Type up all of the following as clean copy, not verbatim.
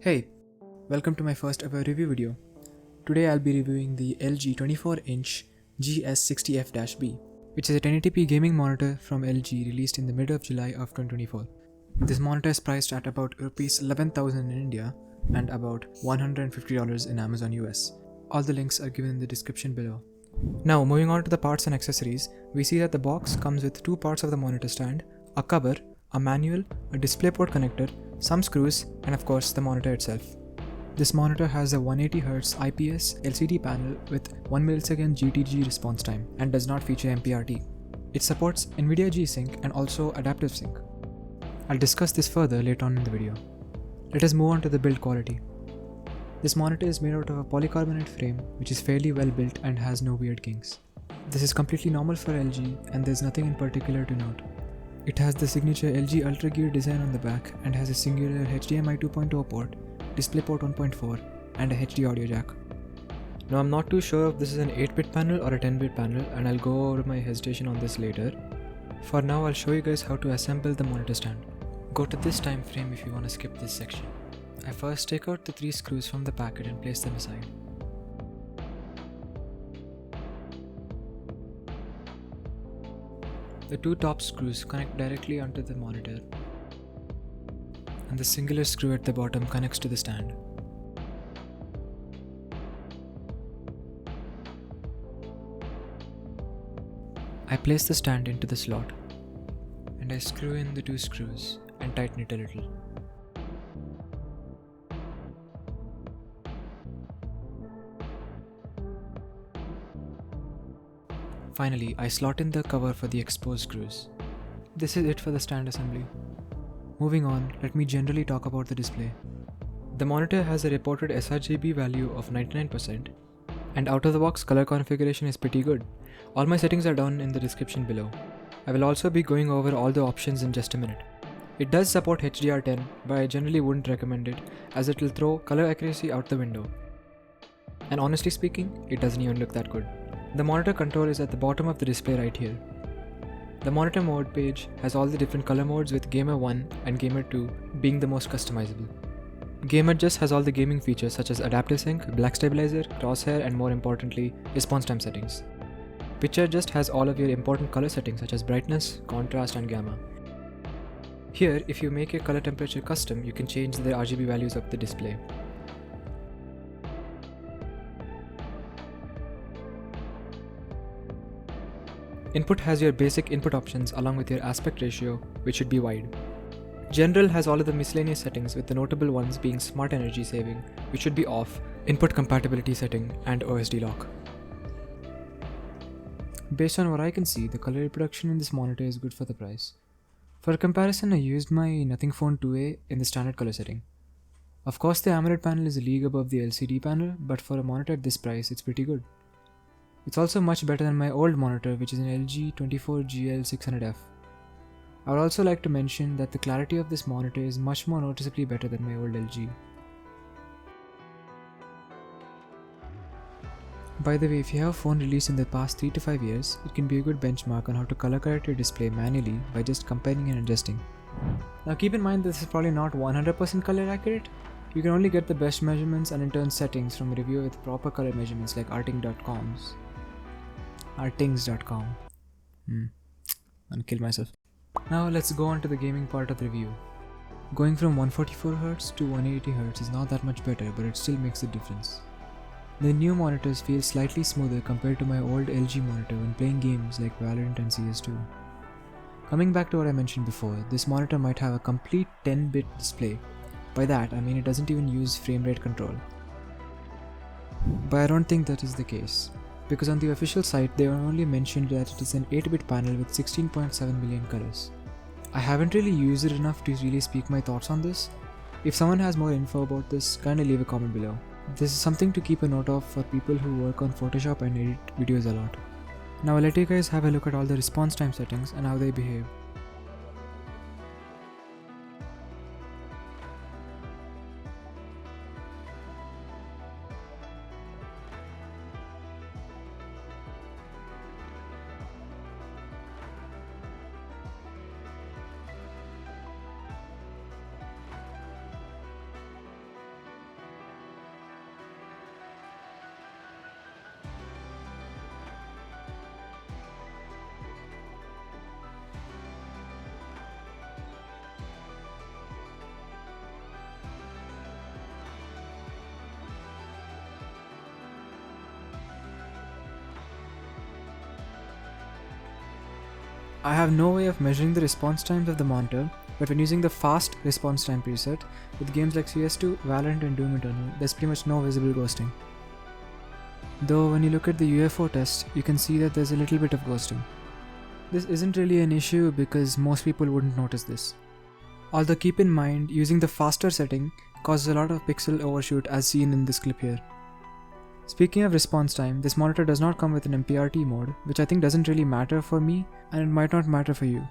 Hey, welcome to my first ever review video. Today I'll be reviewing the LG 24-inch GS60f-b, which is a 1080p gaming monitor from LG released in the mid of July of 2024. This monitor is priced at about Rs 11,000 in India and about $150 in Amazon US. All the links are given in the description below. Now moving on to the parts and accessories, we see that the box comes with two parts of the monitor stand, a cover, a manual, a DisplayPort connector, some screws, and of course the monitor itself. This monitor has a 180Hz IPS LCD panel with 1 millisecond GTG response time and does not feature MPRT. It supports NVIDIA G-Sync and also Adaptice-sync. I'll discuss this further later on in the video. Let us move on to the build quality. This monitor is made out of a polycarbonate frame which is fairly well built and has no weird kinks. This is completely normal for LG and there's nothing in particular to note. It has the signature LG Ultra Gear design on the back and has a singular HDMI 2.0 port, DisplayPort 1.4 and a HD audio jack. Now I'm not too sure if this is an 8-bit panel or a 10-bit panel and I'll go over my hesitation on this later. For now I'll show you guys how to assemble the monitor stand. Go to this time frame if you want to skip this section. I first take out the 3 screws from the packet and place them aside. The 2 top screws connect directly onto the monitor and the singular screw at the bottom connects to the stand. I place the stand into the slot and I screw in the 2 screws and tighten it a little. Finally, I slot in the cover for the exposed screws. This is it for the stand assembly. Moving on, let me generally talk about the display. The monitor has a reported sRGB value of 99% and out of the box color configuration is pretty good. All my settings are down in the description below. I will also be going over all the options in just a minute. It does support HDR10, but I generally wouldn't recommend it as it will throw color accuracy out the window. And honestly speaking, it doesn't even look that good. The monitor control is at the bottom of the display right here. The monitor mode page has all the different color modes with Gamer 1 and Gamer 2 being the most customizable. Gamer just has all the gaming features such as Adaptice-sync, black stabilizer, crosshair and more importantly, response time settings. Picture just has all of your important color settings such as brightness, contrast and gamma. Here, if you make your color temperature custom, you can change the RGB values of the display. Input has your basic input options along with your aspect ratio, which should be wide. General has all of the miscellaneous settings with the notable ones being smart energy saving, which should be off, input compatibility setting, and OSD lock. Based on what I can see, the color reproduction in this monitor is good for the price. For comparison, I used my Nothing Phone 2a in the standard color setting. Of course, the AMOLED panel is a league above the LCD panel, but for a monitor at this price, it's pretty good. It's also much better than my old monitor, which is an LG 24GL600F. I would also like to mention that the clarity of this monitor is much more noticeably better than my old LG. By the way, if you have a phone released in the past 3 to 5 years, it can be a good benchmark on how to color correct your display manually by just comparing and adjusting. Now keep in mind that this is probably not 100% color accurate. You can only get the best measurements and in turn settings from a reviewer with proper color measurements like Artings.com. I'll kill myself. Now let's go on to the gaming part of the review. Going from 144Hz to 180Hz is not that much better, but it still makes a difference. The new monitors feel slightly smoother compared to my old LG monitor when playing games like Valorant and CS2. Coming back to what I mentioned before, this monitor might have a complete 10-bit display. By that, I mean it doesn't even use frame rate control. But I don't think that is the case, because on the official site they only mentioned that it is an 8-bit panel with 16.7 million colors. I haven't really used it enough to really speak my thoughts on this. If someone has more info about this, kindly leave a comment below. This is something to keep a note of for people who work on Photoshop and edit videos a lot. Now I'll let you guys have a look at all the response time settings and how they behave. I have no way of measuring the response times of the monitor, but when using the fast response time preset, with games like CS2, Valorant and Doom Eternal, there's pretty much no visible ghosting. Though when you look at the UFO test, you can see that there's a little bit of ghosting. This isn't really an issue because most people wouldn't notice this. Although keep in mind, using the faster setting causes a lot of pixel overshoot as seen in this clip here. Speaking of response time, this monitor does not come with an MPRT mode, which I think doesn't really matter for me, and it might not matter for you.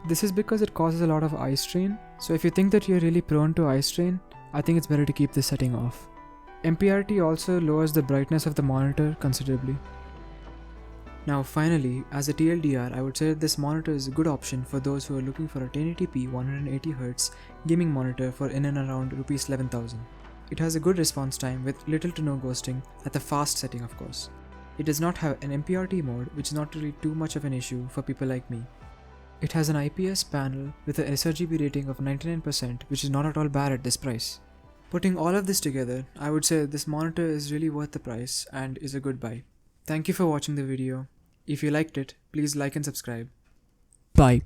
This is because it causes a lot of eye strain, so if you think that you're really prone to eye strain, I think it's better to keep this setting off. MPRT also lowers the brightness of the monitor considerably. Now finally, as a TLDR, I would say that this monitor is a good option for those who are looking for a 1080p 180Hz gaming monitor for in and around Rs 11,000. It has a good response time with little to no ghosting at the fast setting of course. It does not have an MPRT mode, which is not really too much of an issue for people like me. It has an IPS panel with a sRGB rating of 99%, which is not at all bad at this price. Putting all of this together, I would say this monitor is really worth the price and is a good buy. Thank you for watching the video. If you liked it, please like and subscribe. Bye.